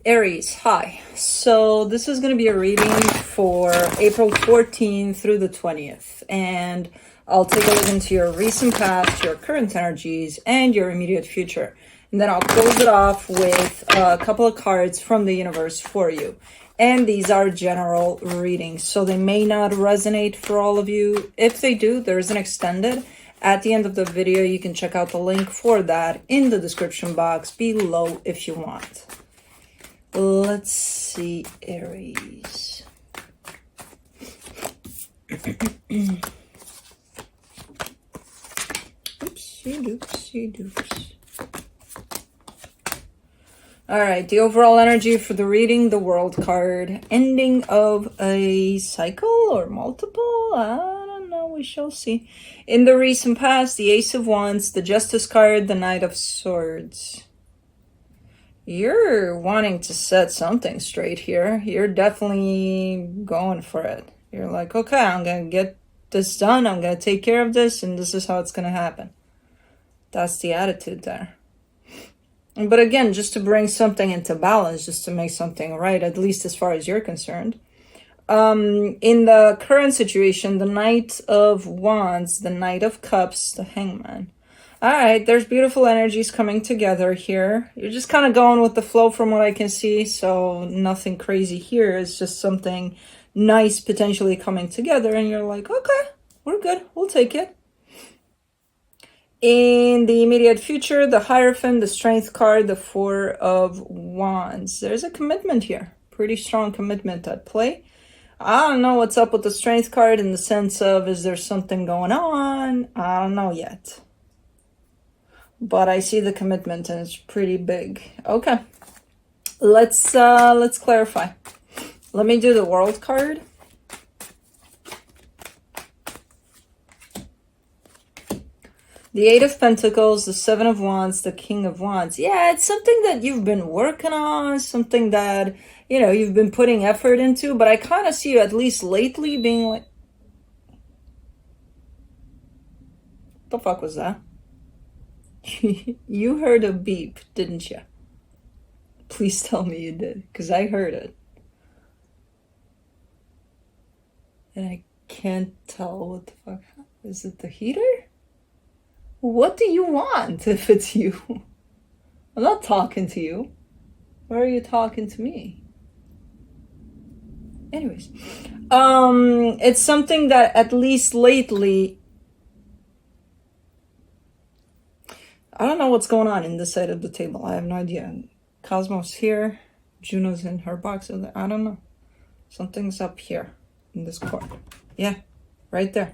Aries, hi. So this is going to be a reading for April 14th through the 20th. And I'll take a look into your recent past, your current energies, and your immediate future. And then I'll close it off with a couple of cards from the universe for you. And these are general readings, so they may not resonate for all of you. If they do, there's an extended. At the end of the video, you can check out the link for that in the description box below if you want. Let's see, Aries. Oopsie doopsie doops. All right, the overall energy for the reading, the World card, ending of a cycle or multiple, I don't know, we shall see. In the recent past, the Ace of Wands, the Justice card, the Knight of Swords. You're wanting to set something straight here. You're definitely going for it. You're like, okay, I'm going to get this done. I'm going to take care of this, and this is how it's going to happen. That's the attitude there. But again, just to bring something into balance, just to make something right, at least as far as you're concerned. In the current situation, the Knight of Wands, the Knight of Cups, the Hangman. All right, there's beautiful energies coming together here. You're just kind of going with the flow from what I can see, so nothing crazy here. It's just something nice potentially coming together, and you're like, okay, we're good. We'll take it. In the immediate future, the Hierophant, the Strength card, the Four of Wands. There's a commitment here. Pretty strong commitment at play. I don't know what's up with the Strength card in the sense of, is there something going on? I don't know yet. But I see the commitment and it's pretty big. Okay. Let's clarify. Let me do the World card. The Eight of Pentacles, the Seven of Wands, the King of Wands. Yeah, it's something that you've been working on, something that, you know, you've been putting effort into, but I kind of see you at least lately being like, what the fuck was that? You heard a beep, didn't you? Please tell me you did, because I heard it. And I can't tell what the fuck. Is it the heater? What do you want if it's you? I'm not talking to you. Why are you talking to me? Anyways. It's something that at least lately, I don't know what's going on in this side of the table. I have no idea. Cosmos here. Juno's in her box. I don't know. Something's up here in this corner. Yeah, right there.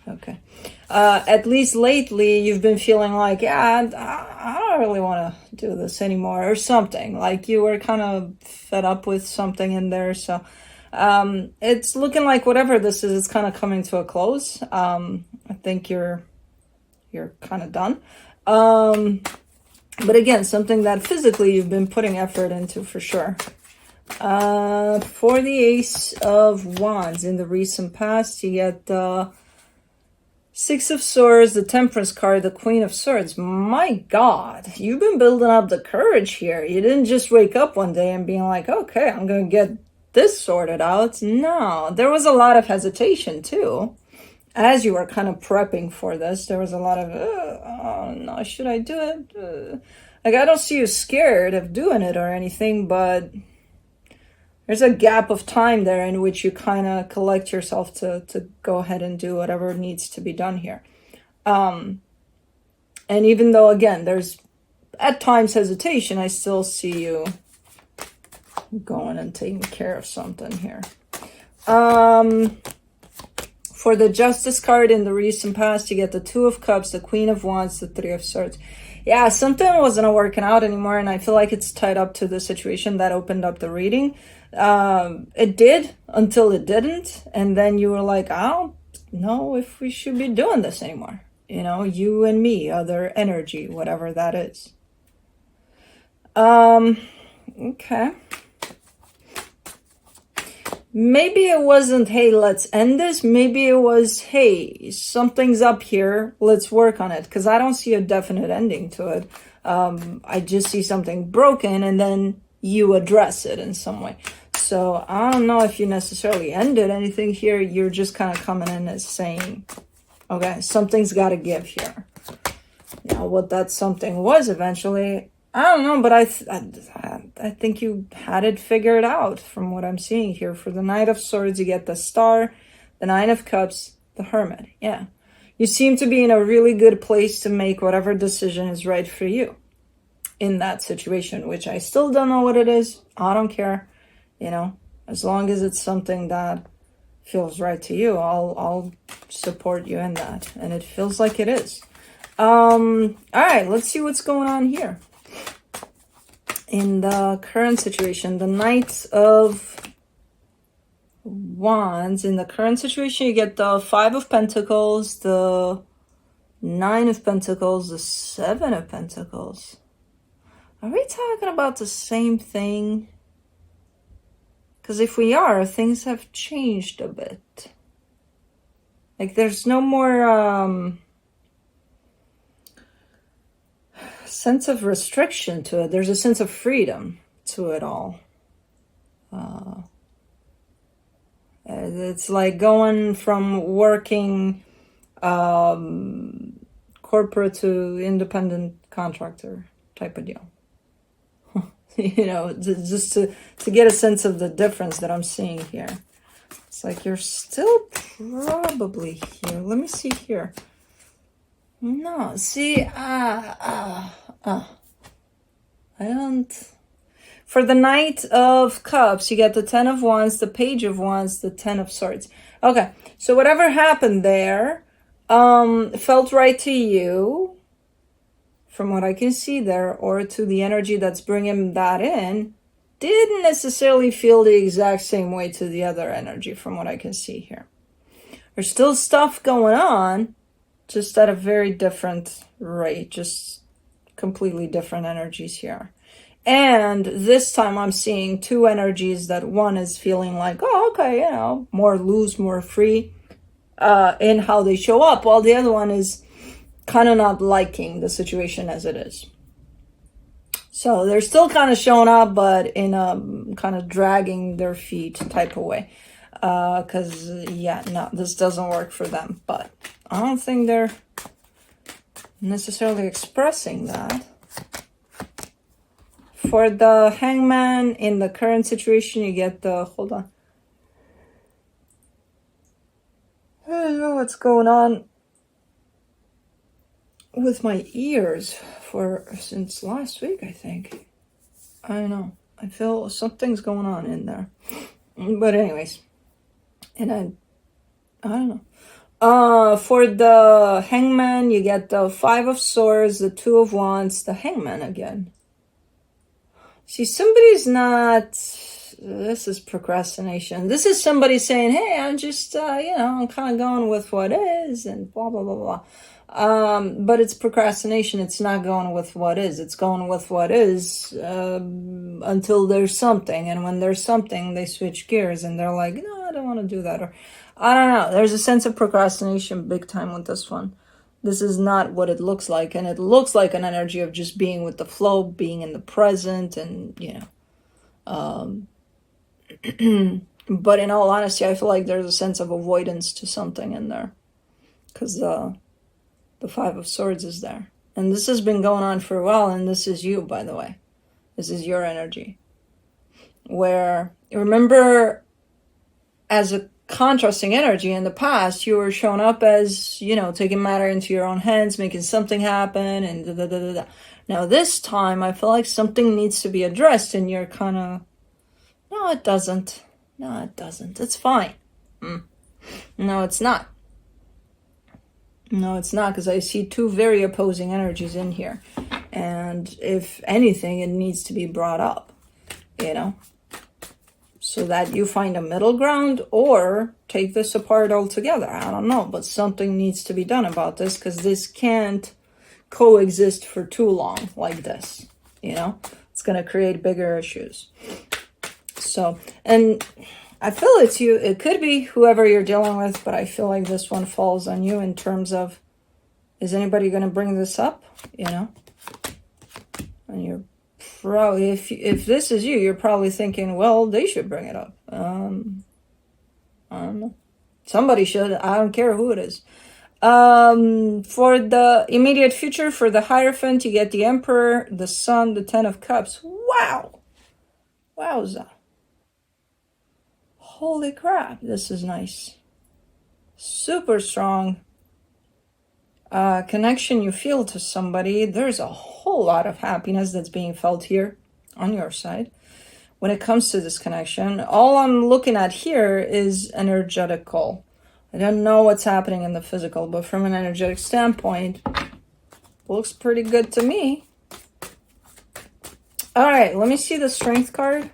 Okay. At least lately, you've been feeling like, yeah, I don't really want to do this anymore or something. Like you were kind of fed up with something in there. So it's looking like whatever this is, it's kind of coming to a close. I think you're kind of done. But again, something that physically you've been putting effort into for sure. For the Ace of Wands in the recent past, you get the Six of Swords, the Temperance card, the Queen of Swords. My God, you've been building up the courage here. You didn't just wake up one day and being like, okay, I'm going to get this sorted out. No, there was a lot of hesitation too. As you were kind of prepping for this, there was a lot of, oh no, should I do it? Like, I don't see you scared of doing it or anything, but there's a gap of time there in which you kind of collect yourself to go ahead and do whatever needs to be done here. And even though, again, there's at times hesitation, I still see you going and taking care of something here. For the Justice card in the recent past, you get the Two of Cups, the Queen of Wands, the Three of Swords. Yeah, something wasn't working out anymore, and I feel like it's tied up to the situation that opened up the reading. It did until it didn't, and then you were like, I don't know if we should be doing this anymore. You know, you and me, other energy, whatever that is. Okay. Maybe it wasn't, hey, let's end this. Maybe it was, hey, something's up here. Let's work on it. Because I don't see a definite ending to it. I just see something broken and then you address it in some way. So I don't know if you necessarily ended anything here. You're just kind of coming in as saying, okay, something's got to give here. Now, what that something was eventually, I don't know, but I think you had it figured out from what I'm seeing here. For the Knight of Swords, you get the Star, the Nine of Cups, the Hermit. Yeah. You seem to be in a really good place to make whatever decision is right for you in that situation, which I still don't know what it is. I don't care. You know, as long as it's something that feels right to you, I'll support you in that. And it feels like it is. All right, let's see what's going on here. In the current situation, the Knight of Wands. In the current situation, you get the Five of Pentacles, the Nine of Pentacles, the Seven of Pentacles. Are we talking about the same thing? Because if we are, things have changed a bit. Like there's no more sense of restriction to it. There's a sense of freedom to it all. It's like going from working corporate to independent contractor type of deal. You know, just to get a sense of the difference that I'm seeing here. It's like you're still probably here. Let me see here. No, see, I don't. For the Knight of Cups, you get the Ten of Wands, the Page of Wands, the Ten of Swords. Okay, so whatever happened there felt right to you, from what I can see there, or to the energy that's bringing that in, didn't necessarily feel the exact same way to the other energy, from what I can see here. There's still stuff going on, just at a very different rate, just completely different energies here. And this time I'm seeing two energies that one is feeling like, oh, okay, you know, more loose, more free in how they show up, while the other one is kind of not liking the situation as it is. So they're still kind of showing up, but in a kind of dragging their feet type of way. Because, yeah, no, this doesn't work for them. But I don't think they're necessarily expressing that. For the Hangman, in the current situation, you get the, hold on. I don't know what's going on with my ears since last week, I think. I don't know. I feel something's going on in there. But anyways, and I don't know. For the Hangman, you get the Five of Swords, the Two of Wands, the Hangman again. See, somebody's not, this is procrastination. This is somebody saying, hey, I'm just, I'm kind of going with what is and blah, blah, blah, blah. But it's procrastination. It's not going with what is. It's going with what is until there's something. And when there's something, they switch gears and they're like, no, I don't want to do that. Or I don't know. There's a sense of procrastination big time with this one. This is not what it looks like. And it looks like an energy of just being with the flow, being in the present, and, but in all honesty, I feel like there's a sense of avoidance to something in there. Because the Five of Swords is there. And this has been going on for a while, and this is you, by the way. This is your energy. Where, remember, as a contrasting energy in the past, you were shown up as, taking matter into your own hands, making something happen, and da-da-da-da-da. Now this time, I feel like something needs to be addressed, and you're kind of, no, it doesn't. No, it doesn't. It's fine. No, it's not. No, it's not, because I see two very opposing energies in here. And if anything, it needs to be brought up, so that you find a middle ground or take this apart altogether. I don't know, but something needs to be done about this, because this can't coexist for too long like this, It's going to create bigger issues. So, and I feel it's you. It could be whoever you're dealing with, but I feel like this one falls on you in terms of, is anybody going to bring this up, And you're probably, if this is you, you're probably thinking, well, they should bring it up. I don't know. Somebody should. I don't care who it is. For the immediate future, for the Hierophant, you get the Emperor, the Sun, the Ten of Cups. Wow. Wowza. Holy crap, this is nice. Super strong connection you feel to somebody. There's a whole lot of happiness that's being felt here on your side. When it comes to this connection, all I'm looking at here is energetical. I don't know what's happening in the physical, but from an energetic standpoint, looks pretty good to me. All right, let me see the Strength card.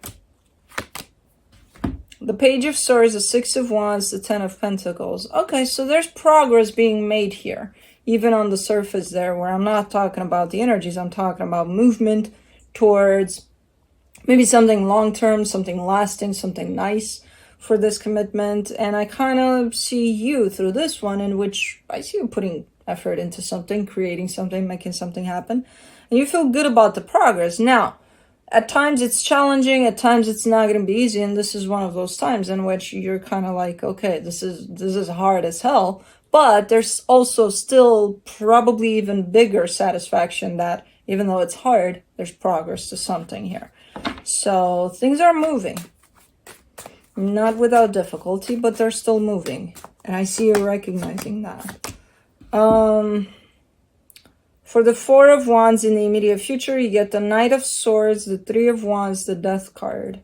The Page of Swords, the Six of Wands, the Ten of Pentacles. Okay, so there's progress being made here, even on the surface there, where I'm not talking about the energies, I'm talking about movement towards maybe something long-term, something lasting, something nice for this commitment. And I kind of see you through this one, in which I see you putting effort into something, creating something, making something happen. And you feel good about the progress. Now, at times it's challenging, at times it's not going to be easy, and this is one of those times in which you're kind of like, okay, this is hard as hell, but there's also still probably even bigger satisfaction that even though it's hard, there's progress to something here. So things are moving. Not without difficulty, but they're still moving. And I see you recognizing that. For the Four of Wands in the immediate future, you get the Knight of Swords, the Three of Wands, the Death card.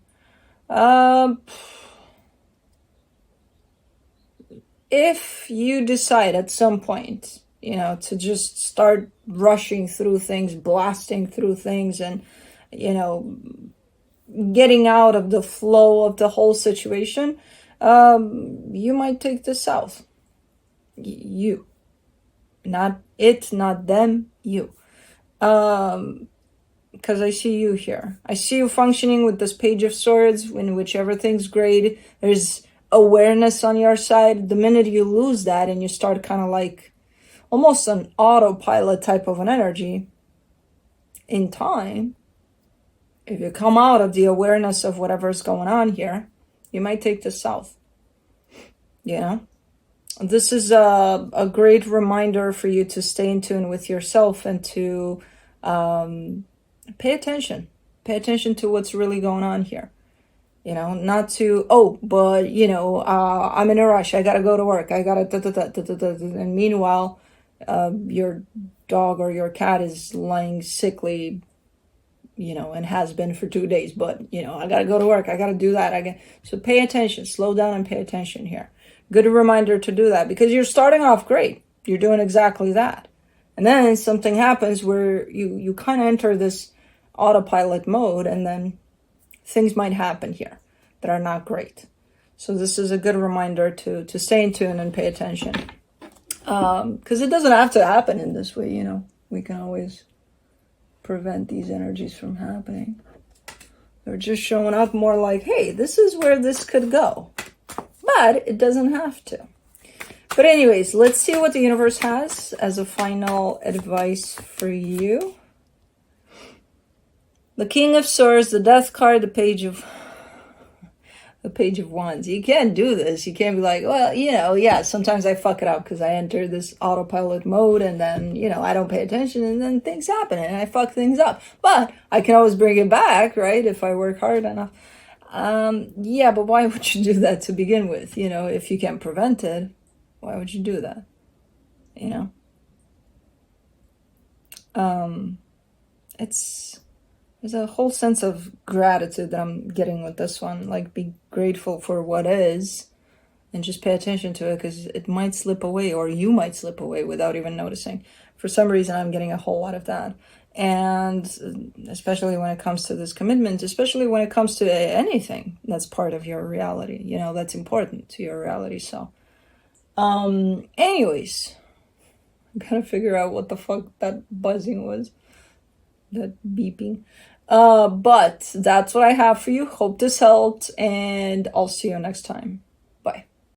If you decide at some point, to just start rushing through things, blasting through things, and, getting out of the flow of the whole situation, you might take this south. You. Not it, not them, you. Because I see you here. I see you functioning with this Page of Swords, in which everything's great. There's awareness on your side. The minute you lose that and you start kind of like almost an autopilot type of an energy, in time, if you come out of the awareness of whatever's going on here, you might take this south. This is a great reminder for you to stay in tune with yourself and to pay attention. Pay attention to what's really going on here. Not to, I'm in a rush. I got to go to work. I got to, and meanwhile, your dog or your cat is lying sickly, and has been for 2 days. But, I got to go to work. I got to do that. So pay attention. Slow down and pay attention here. Good reminder to do that, because you're starting off great. You're doing exactly that. And then something happens where you kind of enter this autopilot mode, and then things might happen here that are not great. So this is a good reminder to stay in tune and pay attention. Because it doesn't have to happen in this way, We can always prevent these energies from happening. They're just showing up more like, hey, this is where this could go. But it doesn't have to. But anyways, let's see what the universe has as a final advice for you. The King of Swords, the Death card, the Page of Wands. You can't do this. You can't be like, well, sometimes I fuck it up because I enter this autopilot mode, and then, I don't pay attention, and then things happen and I fuck things up. But I can always bring it back, right? If I work hard enough. But why would you do that to begin with? If you can't prevent it, why would you do that? There's a whole sense of gratitude that I'm getting with this one. Like, be grateful for what is, and just pay attention to it, because it might slip away, or you might slip away without even noticing. For some reason, I'm getting a whole lot of that. And especially when it comes to this commitment, especially when it comes to anything that's part of your reality, that's important to your reality. So, anyways, I gotta figure out what the fuck that buzzing was, that beeping. But that's what I have for you. Hope this helped, and I'll see you next time.